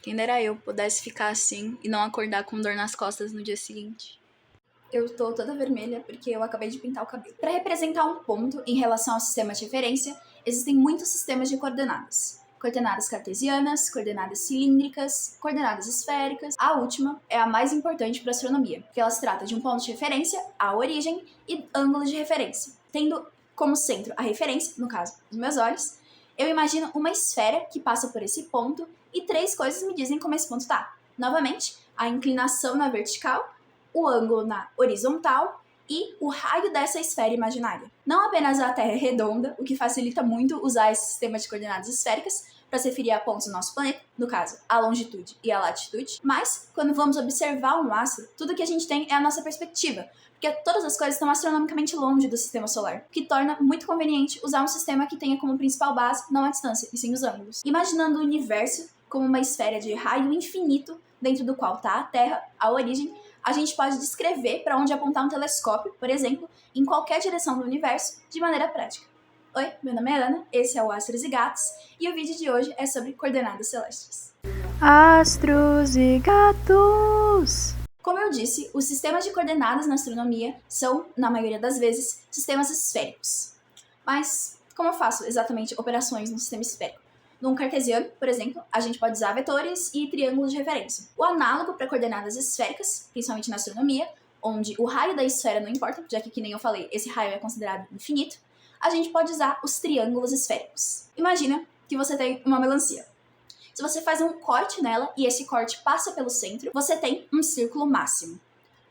Quem dera eu pudesse ficar assim e não acordar com dor nas costas no dia seguinte. Eu tô toda vermelha porque eu acabei de pintar o cabelo. Para representar um ponto em relação ao sistema de referência, existem muitos sistemas de coordenadas. Coordenadas cartesianas, coordenadas cilíndricas, coordenadas esféricas. A última é a mais importante para a astronomia, porque ela se trata de um ponto de referência, a origem, e ângulo de referência. Tendo como centro a referência, no caso, os meus olhos, eu imagino uma esfera que passa por esse ponto e 3 coisas me dizem como esse ponto está. Novamente, a inclinação na vertical, o ângulo na horizontal e o raio dessa esfera imaginária. Não apenas a Terra é redonda, o que facilita muito usar esse sistema de coordenadas esféricas para se referir a pontos do nosso planeta, no caso, a longitude e a latitude, mas quando vamos observar um astro, tudo que a gente tem é a nossa perspectiva, porque todas as coisas estão astronomicamente longe do sistema solar, o que torna muito conveniente usar um sistema que tenha como principal base não a distância, e sim os ângulos. Imaginando o universo como uma esfera de raio infinito, dentro do qual está a Terra, a origem, a gente pode descrever para onde apontar um telescópio, por exemplo, em qualquer direção do universo, de maneira prática. Oi, meu nome é Ana, esse é o Astros e Gatos, e o vídeo de hoje é sobre coordenadas celestes. Astros e gatos! Como eu disse, os sistemas de coordenadas na astronomia são, na maioria das vezes, sistemas esféricos. Mas como eu faço exatamente operações no sistema esférico? Num cartesiano, por exemplo, a gente pode usar vetores e triângulos de referência. O análogo para coordenadas esféricas, principalmente na astronomia, onde o raio da esfera não importa, já que nem eu falei, esse raio é considerado infinito, a gente pode usar os triângulos esféricos. Imagina que você tem uma melancia. Se você faz um corte nela e esse corte passa pelo centro, você tem um círculo máximo.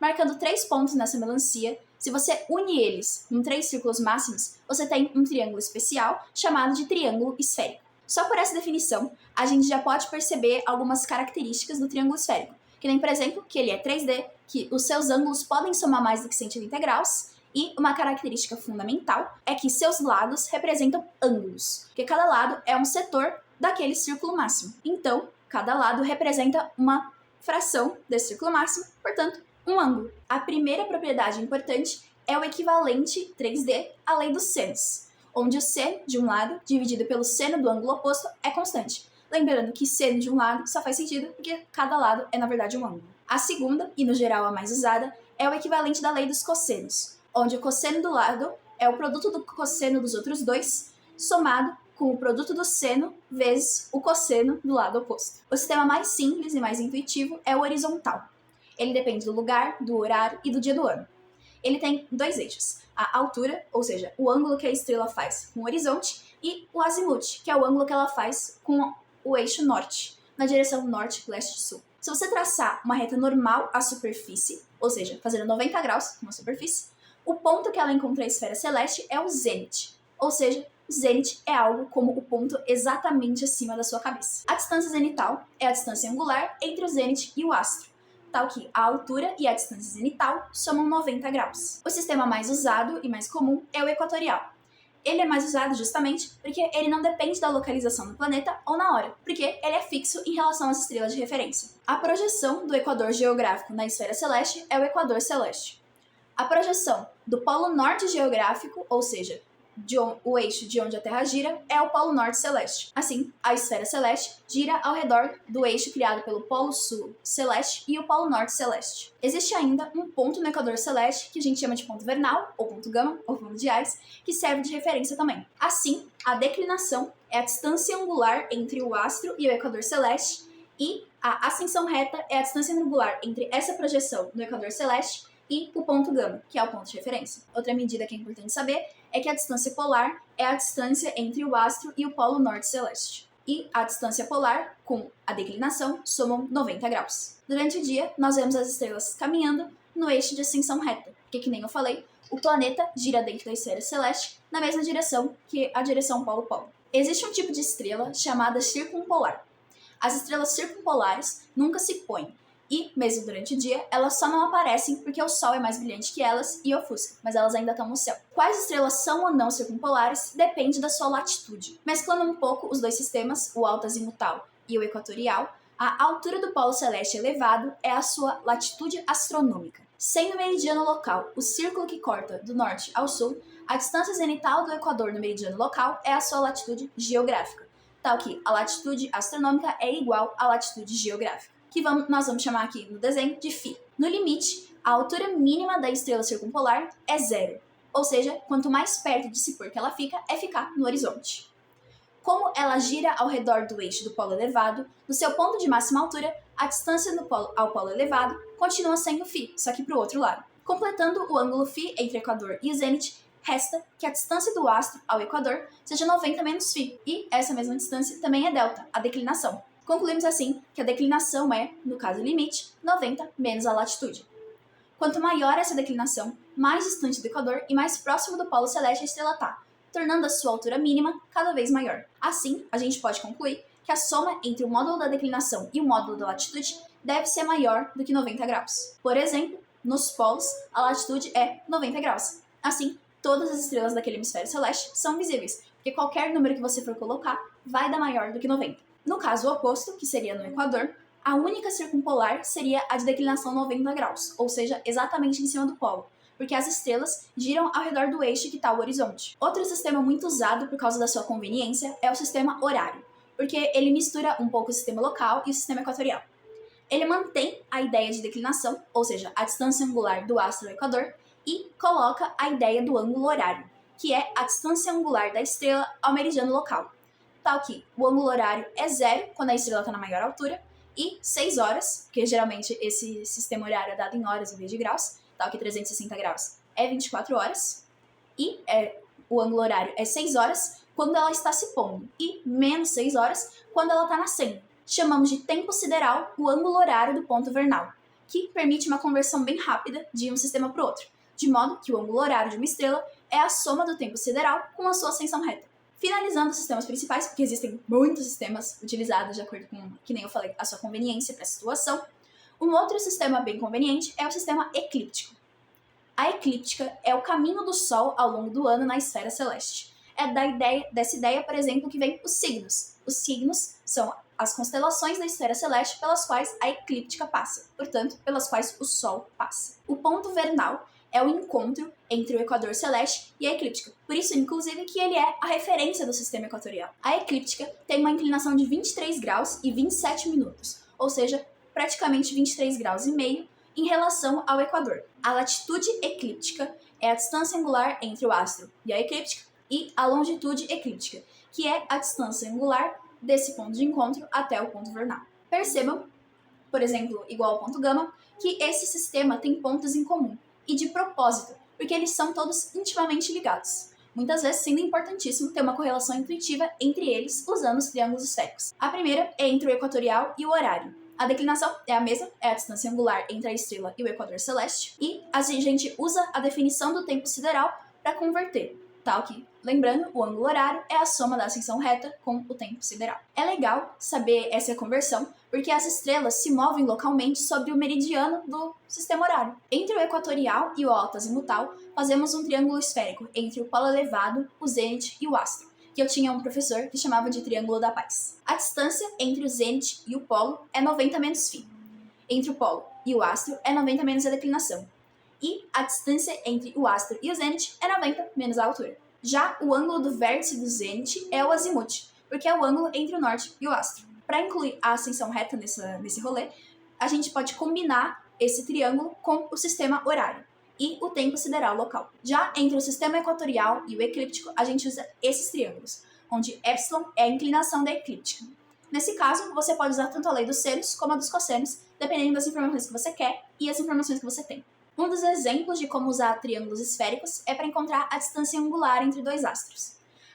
Marcando 3 pontos nessa melancia, se você une eles em 3 círculos máximos, você tem um triângulo especial chamado de triângulo esférico. Só por essa definição, a gente já pode perceber algumas características do triângulo esférico, que nem, por exemplo, que ele é 3D, que os seus ângulos podem somar mais do que 180 graus, e uma característica fundamental é que seus lados representam ângulos, porque cada lado é um setor daquele círculo máximo. Então, cada lado representa uma fração desse círculo máximo, portanto, um ângulo. A primeira propriedade importante é o equivalente 3D à lei dos senos, onde o seno de um lado, dividido pelo seno do ângulo oposto, é constante. Lembrando que seno de um lado só faz sentido porque cada lado é, na verdade, um ângulo. A segunda, e no geral a mais usada, é o equivalente da lei dos cossenos, onde o cosseno do lado é o produto do cosseno dos outros dois, somado com o produto do seno vezes o cosseno do lado oposto. O sistema mais simples e mais intuitivo é o horizontal. Ele depende do lugar, do horário e do dia do ano. Ele tem 2 eixos, a altura, ou seja, o ângulo que a estrela faz com o horizonte, e o azimute, que é o ângulo que ela faz com o eixo norte, na direção norte, leste e sul. Se você traçar uma reta normal à superfície, ou seja, fazendo 90 graus com a superfície, o ponto que ela encontra a esfera celeste é o zênite, ou seja, o zênite é algo como o ponto exatamente acima da sua cabeça. A distância zenital é a distância angular entre o zênite e o astro, tal que a altura e a distância zenital somam 90 graus. O sistema mais usado e mais comum é o equatorial. Ele é mais usado justamente porque ele não depende da localização do planeta ou na hora, porque ele é fixo em relação às estrelas de referência. A projeção do equador geográfico na esfera celeste é o equador celeste. A projeção do polo norte geográfico, ou seja, o eixo de onde a Terra gira, é o polo norte celeste. Assim, a esfera celeste gira ao redor do eixo criado pelo polo sul celeste e o polo norte celeste. Existe ainda um ponto no equador celeste, que a gente chama de ponto vernal, ou ponto gama, ou ponto de Ayres, que serve de referência também. Assim, a declinação é a distância angular entre o astro e o equador celeste, e a ascensão reta é a distância angular entre essa projeção no equador celeste e o ponto gama, que é o ponto de referência. Outra medida que é importante saber é que a distância polar é a distância entre o astro e o polo norte celeste. E a distância polar, com a declinação, somam 90 graus. Durante o dia, nós vemos as estrelas caminhando no eixo de ascensão reta, porque, que nem eu falei, o planeta gira dentro da esfera celeste na mesma direção que a direção polo-polo. Existe um tipo de estrela chamada circumpolar. As estrelas circumpolares nunca se põem, e, mesmo durante o dia, elas só não aparecem porque o Sol é mais brilhante que elas e ofusca, mas elas ainda estão no céu. Quais estrelas são ou não circumpolares depende da sua latitude. Mesclando um pouco os dois sistemas, o alto-azimutal e o equatorial, a altura do polo celeste elevado é a sua latitude astronômica. Sendo o meridiano local o círculo que corta do norte ao sul, a distância zenital do equador no meridiano local é a sua latitude geográfica. tal que a latitude astronômica é igual à latitude geográfica, que nós vamos chamar aqui no desenho de φ. No limite, a altura mínima da estrela circumpolar é 0, ou seja, quanto mais perto de se pôr que ela fica, é ficar no horizonte. Como ela gira ao redor do eixo do polo elevado, no seu ponto de máxima altura, a distância ao polo elevado continua sendo φ, só que para o outro lado. Completando o ângulo φ entre o equador e o zênite, resta que a distância do astro ao equador seja 90 menos φ, e essa mesma distância também é delta, a declinação. Concluímos assim que a declinação é, no caso limite, 90 menos a latitude. Quanto maior essa declinação, mais distante do equador e mais próximo do polo celeste a estrela está, tornando a sua altura mínima cada vez maior. Assim, a gente pode concluir que a soma entre o módulo da declinação e o módulo da latitude deve ser maior do que 90 graus. Por exemplo, nos polos, a latitude é 90 graus. Assim, todas as estrelas daquele hemisfério celeste são visíveis, porque qualquer número que você for colocar vai dar maior do que 90. No caso oposto, que seria no equador, a única circumpolar seria a de declinação 90 graus, ou seja, exatamente em cima do polo, porque as estrelas giram ao redor do eixo que está o horizonte. Outro sistema muito usado por causa da sua conveniência é o sistema horário, porque ele mistura um pouco o sistema local e o sistema equatorial. Ele mantém a ideia de declinação, ou seja, a distância angular do astro ao equador, e coloca a ideia do ângulo horário, que é a distância angular da estrela ao meridiano local. Tal que o ângulo horário é 0 quando a estrela está na maior altura, e 6 horas, porque geralmente esse sistema horário é dado em horas em vez de graus, tal que 360 graus é 24 horas, e o ângulo horário é 6 horas quando ela está se pondo, e menos 6 horas quando ela está nascendo. Chamamos de tempo sideral o ângulo horário do ponto vernal, que permite uma conversão bem rápida de um sistema para o outro, de modo que o ângulo horário de uma estrela é a soma do tempo sideral com a sua ascensão reta. Finalizando os sistemas principais, porque existem muitos sistemas utilizados de acordo com, que nem eu falei, a sua conveniência para a situação, um outro sistema bem conveniente é o sistema eclíptico. A eclíptica é o caminho do Sol ao longo do ano na esfera celeste. É dessa ideia, por exemplo, que vem os signos. Os signos são as constelações da esfera celeste pelas quais a eclíptica passa, portanto, pelas quais o Sol passa. O ponto vernal é o encontro entre o equador celeste e a eclíptica. Por isso, inclusive, que ele é a referência do sistema equatorial. A eclíptica tem uma inclinação de 23 graus e 27 minutos, ou seja, praticamente 23 graus e meio em relação ao equador. A latitude eclíptica é a distância angular entre o astro e a eclíptica, e a longitude eclíptica, que é a distância angular desse ponto de encontro até o ponto vernal. Percebam, por exemplo, igual ao ponto gama, que esse sistema tem pontos em comum, e de propósito, porque eles são todos intimamente ligados, muitas vezes sendo importantíssimo ter uma correlação intuitiva entre eles usando os triângulos esféricos. A primeira é entre o equatorial e o horário. A declinação é a mesma, é a distância angular entre a estrela e o equador celeste, e a gente usa a definição do tempo sideral para converter, tal que, lembrando, o ângulo horário é a soma da ascensão reta com o tempo sideral. É legal saber essa conversão, porque as estrelas se movem localmente sobre o meridiano do sistema horário. Entre o equatorial e o alto azimutal, fazemos um triângulo esférico entre o polo elevado, o zênite e o astro, que eu tinha um professor que chamava de Triângulo da Paz. A distância entre o zênite e o polo é 90 menos φ. Entre o polo e o astro é 90 menos a declinação. E a distância entre o astro e o zênite é 90 menos a altura. Já o ângulo do vértice do zênite é o azimute, porque é o ângulo entre o norte e o astro. Para incluir a ascensão reta nesse rolê, a gente pode combinar esse triângulo com o sistema horário e o tempo sideral local. Já entre o sistema equatorial e o eclíptico, a gente usa esses triângulos, onde epsilon é a inclinação da eclíptica. Nesse caso, você pode usar tanto a lei dos senos como a dos cossenos, dependendo das informações que você quer e as informações que você tem. Um dos exemplos de como usar triângulos esféricos é para encontrar a distância angular entre dois astros.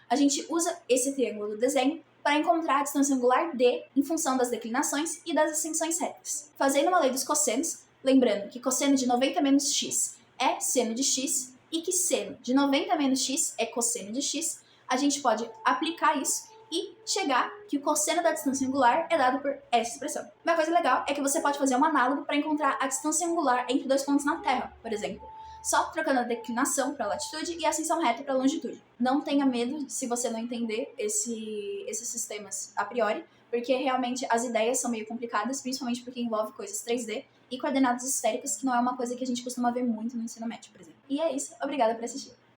A gente usa esse triângulo do desenho para encontrar a distância angular D em função das declinações e das ascensões retas. Fazendo uma lei dos cossenos, lembrando que cosseno de 90 menos x é seno de x e que seno de 90 menos x é cosseno de x, a gente pode aplicar isso e chegar que o cosseno da distância angular é dado por essa expressão. Uma coisa legal é que você pode fazer um análogo para encontrar a distância angular entre dois pontos na Terra, por exemplo, só trocando a declinação para a latitude e a ascensão reta para a longitude. Não tenha medo se você não entender esses sistemas a priori, porque realmente as ideias são meio complicadas, principalmente porque envolve coisas 3D e coordenadas esféricas, que não é uma coisa que a gente costuma ver muito no ensino médio, por exemplo. E é isso. Obrigada por assistir.